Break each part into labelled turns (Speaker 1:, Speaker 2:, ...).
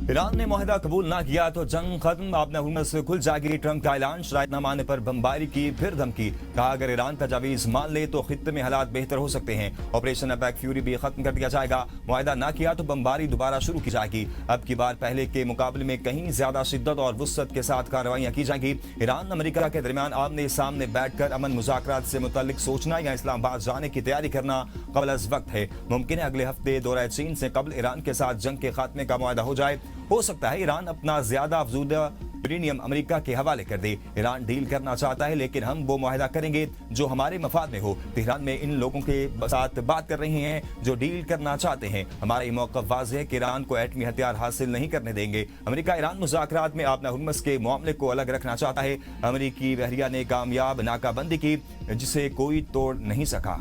Speaker 1: Iran ने मुआहदा कबूल ना किया तो जंग खत्म, आपने हुकूमत से खुल जाएगी, ट्रंप का ऐलान। शराइत न मानने पर बमबारी की फिर धमकी, कहा अगर ईरान तजावीज मान ले तो खित्ते में हालात बेहतर हो सकते हैं। ऑपरेशन अटैक फ्यूरी भी खत्म कर दिया जाएगा। मुआहदा ना किया तो बमबारी दोबारा शुरू की जाएगी। अब की बार पहले के मुकाबले में कहीं ज्यादा शिद्दत और वुसअत के साथ कार्रवाइयां की जाएंगी। ईरान अमेरिका के दरमियान आमने सामने बैठकर अमन मुज़ाकरात से मुतल्लिक सोचना या इस्लामाबाद जाने की तैयारी करना कबल अज़ वक्त है। मुमकिन है अगले हफ्ते दौरा चीन से कबल ईरान के साथ जंग के खात्मे का मुआहदा हो जाए। हो सकता है ईरान अपना ज्यादा अफजूदा यूरेनियम अमेरिका के हवाले कर दे। ईरान डील करना चाहता है लेकिन हम वो मुआहदा करेंगे जो हमारे मफाद में हो। तेहरान में इन लोगों के साथ बात कर रहे हैं जो डील करना चाहते हैं। हमारा ये मौक़िफ़ वाज़ेह है कि ईरान को एटमी हथियार हासिल नहीं करने देंगे। अमेरिका ईरान मुज़ाकरात में अपना हुर्मस के मामले को अलग रखना चाहता है। अमेरिकी बहरिया ने कामयाब नाकाबंदी की जिसे कोई तोड़ नहीं सका।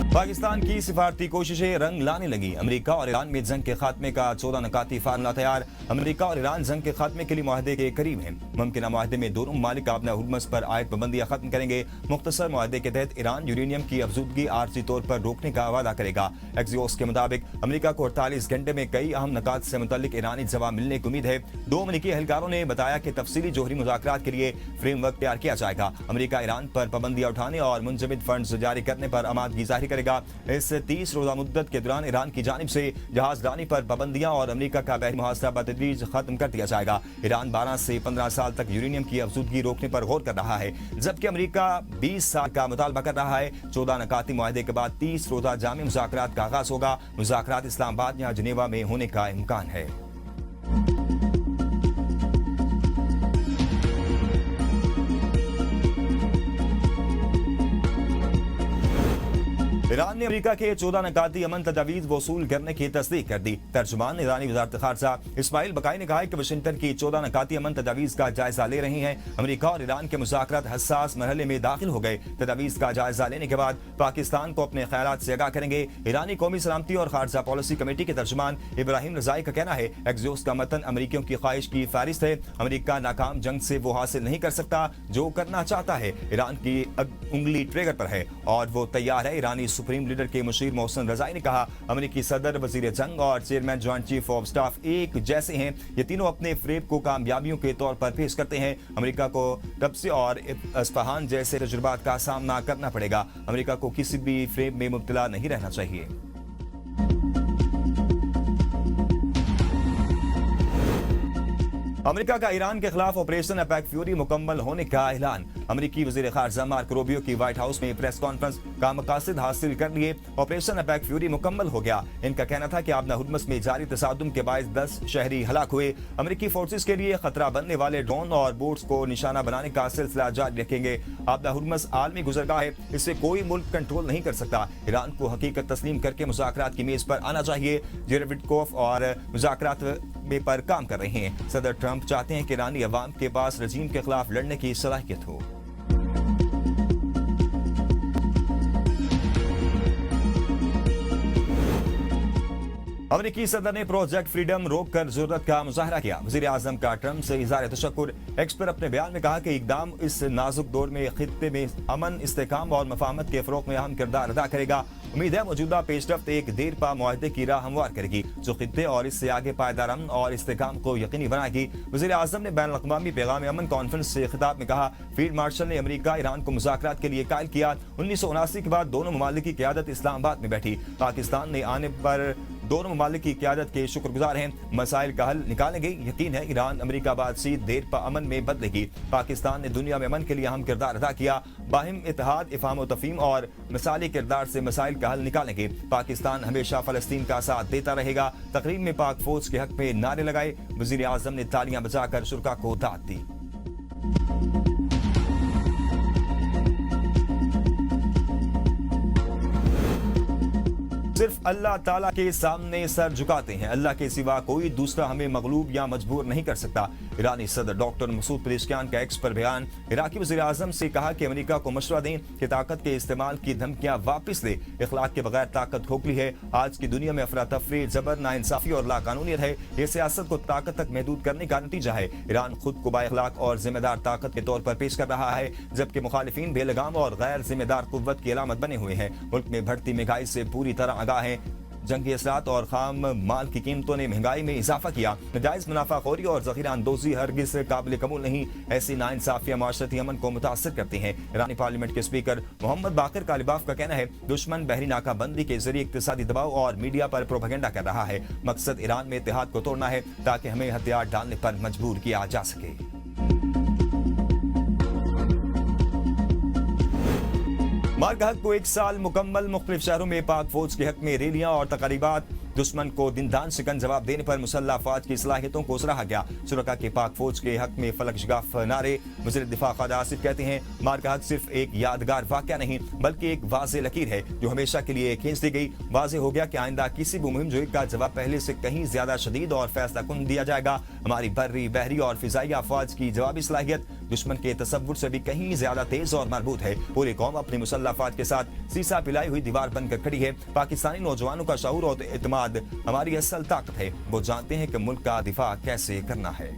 Speaker 1: पाकिस्तान की सिफारती कोशिशें रंग लाने लगी। अमेरिका और ईरान में जंग के खात्मे का 14 नकाती फार्मूला तैयार। अमेरिका और ईरान जंग के खात्मे के लिए मुआहदे के करीब हैं। मुमकिन माहदे में दोनों ममालिक अपना हुर्मस पर आयत पाबंदियां खत्म करेंगे। मुख्तसर मुआहदे के तहत ईरान यूरेनियम की अफजूदगी आर्जी तौर पर रोकने का वादा करेगा। एक्सियोस के मुताबिक अमेरिका को 48 घंटे में कई अहम नकात से मुतल्लिक ईरानी जवाब मिलने की उम्मीद है। दो अमेरिकी एहलकारों ने बताया कि तफसीली जोहरी मुज़ाकरात के लिए फ्रेमवर्क तैयार किया जाएगा। अमेरिका ईरान पर पाबंदियां उठाने और मुंजमद फंड्स जारी करने पर आमादगी जाहिर करेगा। इस 30 रोजा मुद्दत के दौरान ईरान की जानिब से जहाज रानी पर पाबंदियां और अमेरिका का बहरी मुहासरा बतदरीज खत्म कर दिया जाएगा। ईरान 12 से 15 साल तक यूरेनियम की अफजूदगी रोकने पर गौर कर रहा है, जबकि अमेरिका 20 साल का मुतालबा कर रहा है। 14 नकाती मुआहदे के बाद 30 रोजा जामी मुज़ाकरात का आगाज होगा। मुज़ाकरात इस्लामाबाद या जिनेवा में होने का इम्कान है। ईरान ने अमेरिका के 14 नकाती अमन तजावीज वसूल करने की तस्दीक कर दी। तर्जुमान ईरानी वज़ारत खारजा इस्माइल बकाई ने कहा कि वाशिंगटन की 14 नकाती अमन तजावीज का जायजा ले रहे हैं। अमेरिका और ईरान के मुज़ाकरात हसास मरहले में दाखिल हो गए। तजावीज का जायजा लेने के बाद पाकिस्तान को अपने ख्यालात से आगाह करेंगे। ईरानी कौमी सलामती और खारजा पॉलिसी कमेटी के तर्जुमान इब्राहिम रजाई का कहना है एक्सियोस का मतन अमेरिकियों की ख्वाहिश की फहरिस्त है। अमेरिका नाकाम जंग से वो हासिल नहीं कर सकता जो करना चाहता है। ईरान की उंगली ट्रिगर पर है और वो तैयार है। ईरानी सुप्रीम लीडर के मुशीर मोहसिन रजाई ने कहा अमेरिकी सदर, वजीर जंग और chairman joint chief of staff एक जैसे हैं। ये तीनों अपने फ्रेब को कामयाबियों के तौर पर पेश करते हैं। अमेरिका को तबसे और इस्फहान जैसे तजुर्बात का सामना करना पड़ेगा। अमेरिका को किसी भी फ्रेब में मुब्तला नहीं रहना चाहिए। अमेरिका का ईरान के खिलाफ ऑपरेशन अटैक फ्यूरी मुकम्मल होने का ऐलान। अमेरिकी वज़ीर ख़ारजा मार्को रूबियो की व्हाइट हाउस में प्रेस कॉन्फ्रेंस का मकासद हासिल कर लिए। ऑपरेशन अटैक फ्यूरी मुकम्मल हो गया। इनका कहना था कि आबना हुर्मस में जारी तसादुम के बायस 10 शहरी हलाक हुए। अमेरिकी फोर्सेस के लिए खतरा बनने वाले ड्रोन और बोट्स को निशाना बनाने का सिलसिला जारी रखेंगे। आबना हुर्मस आलमी गुजरगाह है, इसे कोई मुल्क कंट्रोल नहीं कर सकता। ईरान को हकीकत तस्लीम करके मुज़ाकरात की मेज पर आना चाहिए। जेरेड विटकोफ और मुज़ाकरात में पर काम कर रहे हैं। सदर ट्रंप चाहते हैं कि ईरानी अवाम के पास रजीम के खिलाफ लड़ने की सलाहियत हो। अमेरिकी सदर ने प्रोजेक्ट फ्रीडम रोक कर जरूरत का मुजाहरा किया। वज़ीर आज़म का ट्रंप से इज़हार तशक्कुर। एक्स पर अपने बयान में कहा कि इकदाम इस नाजुक दौर में खित्ते में अमन, इस्तेहकाम और मफाहमत के फ़रोग़ में अहम किरदार अदा करेगा। उम्मीद है मौजूदा पेशरफ्त एक देर पा मुआहदे की राह हमवार करेगी जो खित्ते और इससे आगे पायदार अमन और इस्तेहकाम को यकीनी बनाएगी। वज़ीर आज़म ने बैन अक़वामी पैगाम अमन कॉन्फ्रेंस से खिताब में कहा फील्ड मार्शल ने अमेरिका ईरान को मुज़ाकरात के लिए कायल किया। 1979 के बाद दोनों ममालिक की क़यादत इस्लामाबाद में बैठी। पाकिस्तान ने आने पर दोनों ममालिक की क़यादत के शुक्रगुजार हैं। मसाइल का हल निकालेंगे। यकीन है ईरान अमेरिका बातचीत देर पा अमन में बदलेगी। पाकिस्तान ने दुनिया में अमन के लिए अहम किरदार अदा किया। बाहिम इत्तेहाद, इफ़हाम व तफ़हीम और मिसाली किरदार से मसाइल का हल निकालेंगे। पाकिस्तान हमेशा फ़लस्तीन का साथ देता रहेगा। तकरीब में पाक फौज के हक में नारे लगाए। वज़ीर आज़म ने तालियां बजाकर शुरका को दाद दी। सिर्फ अल्लाह ताला के सामने सर झुकाते हैं। अल्लाह के सिवा कोई दूसरा हमें मगलूब या मजबूर नहीं कर सकता। ईरानी सदर डॉक्टर मसूद पेज़ेश्कियान का एक्स पर बयान। इराकी वज़ीर-ए-आज़म से कहा कि अमेरिका को मशवरा दें कि ताकत के इस्तेमाल की धमकियां वापस ले। इखलाक के बगैर ताकत खोखली है। आज की दुनिया में अफरा तफरी, जबर, नाइंसाफी और लाकानूनियत है। ये सियासत को ताकत तक महदूद करने का नतीजा है। ईरान खुद को बाइखलाक और जिम्मेदार ताकत के तौर पर पेश कर रहा है, जबकि मुखालिफिन बेलगाम और गैर जिम्मेदार कुव्वत की अलामत बने हुए हैं। मुल्क में बढ़ती महंगाई से पूरी तरह आगाह है। जंगी असरात और खाम माल की कीमतों ने महंगाई में इजाफा किया। नाजायज मुनाफाखोरी और ज़ख़ीरा अंदोज़ी हरगिज़ काबिल कबूल नहीं। ऐसी नाइंसाफियां माशरती अमन को मुतासर करती हैं। ईरानी पार्लियामेंट के स्पीकर मोहम्मद बाकिर कालिबाफ का कहना है, दुश्मन बहरी नाकाबंदी के जरिए इक़्तिसादी दबाव और मीडिया पर प्रोपेगेंडा कर रहा है। मकसद ईरान में इत्तेहाद को तोड़ना है ताकि हमें हथियार डालने पर मजबूर किया जा सके। मार्का हक को 1 साल मुकम्मल मुख्तलिफ शहरों में पाक फौज के हक में रैलियां और तकारीबात। दुश्मन को दिनदान शिकन जवाब देने पर मुसल्लह अफवाज की सलाहियतों को सराहा गया। शुरका के पाक फौज के हक में फलक शगाफ नारे। वज़ीर दिफा ख्वाजा आसिफ कहते हैं, मार्का हक सिर्फ एक यादगार वाक़या नहीं बल्कि एक वाज़े लकीर है जो हमेशा के लिए खींच दी गई। वाज़े हो गया कि आइंदा किसी भी मुहिम जोई का जवाब पहले से कहीं ज्यादा शदीद और फैसला कुन दिया जाएगा। हमारी बर्री, बहरी और फिजाई अफवाज की जवाबी सलाहियत दुश्मन के तसव्वुर से भी कहीं ज्यादा तेज और मजबूत है। पूरी कौम अपनी मुसल्लह अफवाज के साथ सीसा पिलाई हुई दीवार बनकर खड़ी है। पाकिस्तानी नौजवानों का शऊर और एतमाद हमारी असल ताकत है। वो जानते हैं कि मुल्क का दिफा कैसे करना है।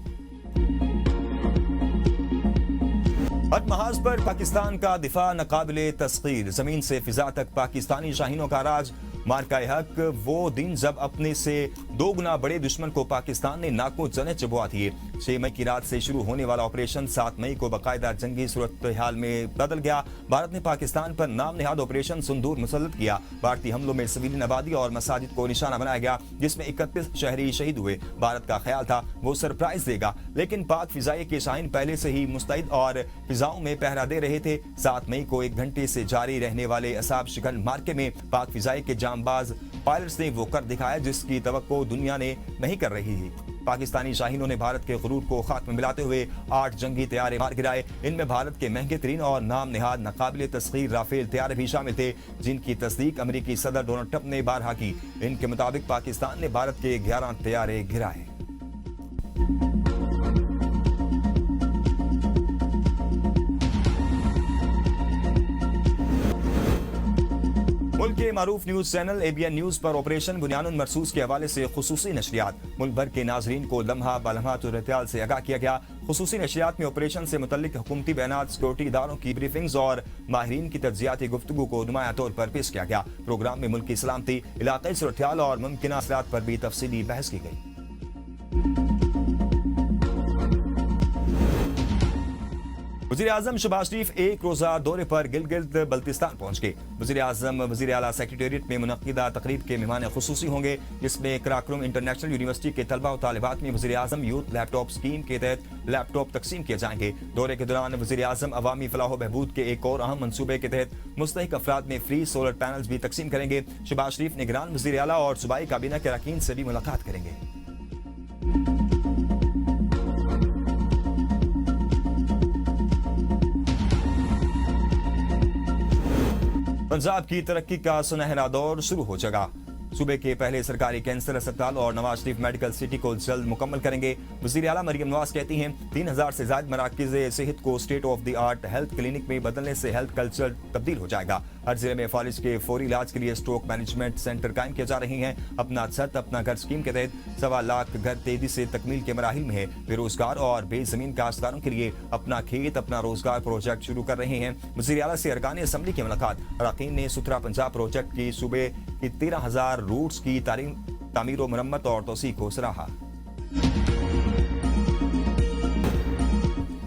Speaker 1: हर महाज पर पाकिस्तान का दिफा नाकाबिले तस्खीर। जमीन से फिजा तक पाकिस्तानी शाहीनों का राज। मार्का हक वो दिन जब अपने से 2 गुना बड़े दुश्मन को पाकिस्तान ने नाकों जने चबुआ दिए। 6 मई की रात से शुरू होने वाला ऑपरेशन 7 मई को बाकायदा जंगी सूरत हाल में बदल गया। भारत ने पाकिस्तान पर नाम निहाद ऑपरेशन सिंदूर मुसल्लत किया। भारतीय हमलों में सिविलियन आबादी और मसाजिद को निशाना बनाया गया, जिसमें 31 शहरी शहीद हुए। भारत का ख्याल था वो सरप्राइज देगा, लेकिन पाक फिजाई के शाहीन पहले से ही मुस्तैद और फिजाओं में पहरा दे रहे थे। 7 मई को 1 घंटे से जारी रहने वाले असाब शिकन मार्के में पाक फिजाई के जांबाज पायलट्स ने वो कर दिखाया जिसकी तवक्को दुनिया ने नहीं कर रही थी। पाकिस्तानी शाहीनों ने भारत के गुरूर को खाक में मिलाते हुए 8 जंगी तैयारे मार गिराए। इनमें भारत के महंगे तरीन और नाम निहाद नाकाबिले तस्खीर राफेल तैयारे भी शामिल थे, जिनकी तस्दीक अमेरिकी सदर डोनाल्ड ट्रंप ने बारहा की। इनके मुताबिक पाकिस्तान ने भारत के 11 तैयारे गिराए। मुल्क के मारूफ न्यूज चैनल ABN न्यूज पर ऑपरेशन बुनियानुन मरसूस के हवाले से खुसूसी नशरियात। मुल्क भर के नाजरीन को लम्हा बलम्हा सूरत-ए-हाल से आगाह किया गया। खुसूसी नशरियात में ऑपरेशन से मुतल्लिक हुकूमती बयानात, सिक्योरिटी इदारों की ब्रीफिंग्स और माहिरीन की तज्जियाती गुफ्तगू को नुमाया तौर पर पेश किया गया। प्रोग्राम में मुल्क की सलामती, इलाकाई सूरत-ए-हाल और मुमकिन असरात पर भी तफसीली बहस की गई। वज़ीर-ए-आज़म शहबाज शरीफ 1 रोज़ा दौरे पर गिलगित बल्तिस्तान पहुंच गए। वज़ीर-ए-आज़म वज़ीर आला सेक्रेटेरिएट में मुनक्किदा तकरीब के मेहमान खुसूसी होंगे, जिसमें कराकुलम इंटरनेशनल यूनिवर्सिटी के तलबा और तालिबात में वज़ीर-ए-आज़म यूथ लैपटॉप स्कीम के तहत लैपटॉप तकसीम किए जाएंगे। दौरे के दौरान वज़ीर-ए-आज़म अवामी फलाह बहबूद के एक और अहम मनसूबे के तहत मुस्तहिक अफराद में फ्री सोलर पैनल्स भी तकसीम करेंगे। शहबाज शरीफ निगरान वज़ीर आला और सूबाई काबीना के अरकान से भी मुलाकात करेंगे। पंजाब की तरक्की का सुनहरा दौर शुरू हो जाएगा। सूबे के पहले सरकारी कैंसर अस्पताल और नवाज शरीफ मेडिकल सिटी को जल्द मुकम्मल करेंगे। वज़ीर आला मरियम नवाज कहती हैं, 3000 से ज्यादा मराकिज़ सेहत को state of the art health clinic में बदलने से हेल्थ कल्चर तब्दील हो जाएगा। हर जिले में फालिज के फौरी इलाज के लिए स्ट्रोक मैनेजमेंट सेंटर कायम किए जा रहे हैं। अपना छत अपना घर स्कीम के तहत 1.25 लाख घर तेजी से तकमील के मराहिल में है। बेरोजगार और बेजमीन काश्तकारों के लिए अपना खेत अपना रोजगार प्रोजेक्ट शुरू कर रहे हैं। वज़ीर आला से अरकान असम्बली की मुलाकात। अरकान ने सुथरा पंजाब प्रोजेक्ट की सूबे की 13,000 रूट्स की तामीर और मरम्मत और तोसी को सराहा।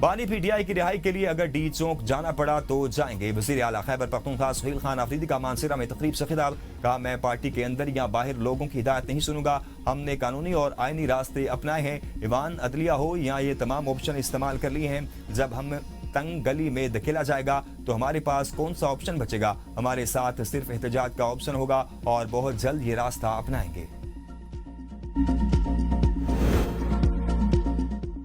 Speaker 1: बानी PTI की रिहाई के लिए अगर डी चौक जाना पड़ा तो जाएंगे। वज़ीर आला खैबर पख्तूनख्वा सुहेल खान आफरीदी का मानसरा में तकरीब से खिताब। कहा, मैं पार्टी के अंदर या बाहर लोगों की हिदायत नहीं सुनूंगा। हमने कानूनी और आईनी रास्ते अपनाए हैं। ईवान अदलिया हो या ये तमाम ऑप्शन इस्तेमाल कर लिए हैं। जब हम तंग गली में धकेला जाएगा तो हमारे पास कौन सा ऑप्शन बचेगा? हमारे साथ सिर्फ एहतजाज का ऑप्शन होगा और बहुत जल्द ये रास्ता अपनाएंगे।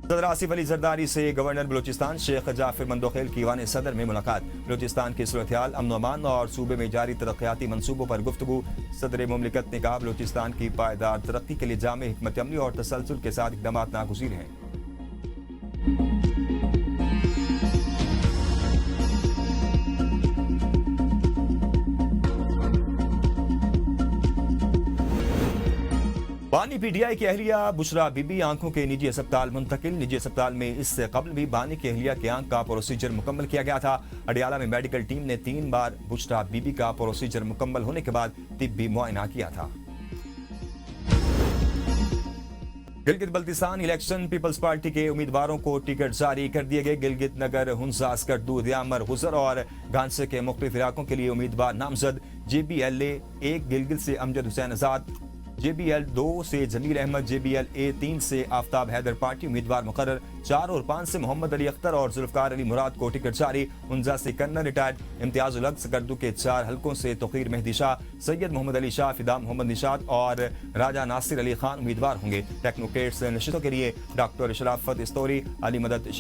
Speaker 1: सदर आसिफ अली जरदारी से गवर्नर बलूचिस्तान शेख जाफर मंदोखेल की ईवान सदर में मुलाकात। बलूचिस्तान की सूरत-ए-हाल, अमन अमान और सूबे में जारी तरक्याती मंसूबों पर गुफ्तगू। सदर मुमलिकत ने कहा, बलूचिस्तान की पायदार तरक्की के लिए जामे हिकमत अमली और तसलसल के साथ इक़दामात नागुज़ीर हैं। बानी पीटीआई की अहलिया बुशरा बीबी आंखों के निजी अस्पताल मुंतकिल। निजी अस्पताल में इससे कबल भी बानी की अहलिया के आंख का प्रोसीजर मुकम्मल किया गया था। अडियाला में मेडिकल टीम ने 3 बार बुशरा बीबी का प्रोसीजर मुकम्मल होने के बाद तिब्बी मुआयना किया था। Gilgit Baltistan election people's party के उम्मीदवारों को टिकट जारी कर दिए गए। गिलगित नगर, हुंजा, स्कर्दू, दियामर, हुजर और घानसे के मुख्तलिफ इलाकों के लिए उम्मीदवार नामजद। JBLA 1 गिलगित से अमजद हुसैन आजाद, JBL 2 से जमील अहमद, JBLA 3 से आफ्ताब हैदर पार्टी उम्मीदवार मुकर्रर। 4 और 5 से मोहम्मद अली अख्तर और जुल्फकार अली मुराद को टिकट जारी। हुंजा से कर्नल रिटायर्ड इम्तियाजुल हक, स्कर्दू के 4 हलकों से तोकीर मेहदी शाह, सैयद मोहम्मद अली शाह, फिदा मोहम्मद निशात और राजा नासिर अली खान उम्मीदवार होंगे। टेक्नोक्रेट्स नशितों के लिए डॉक्टर शराफत इस्तोरी, अली मदद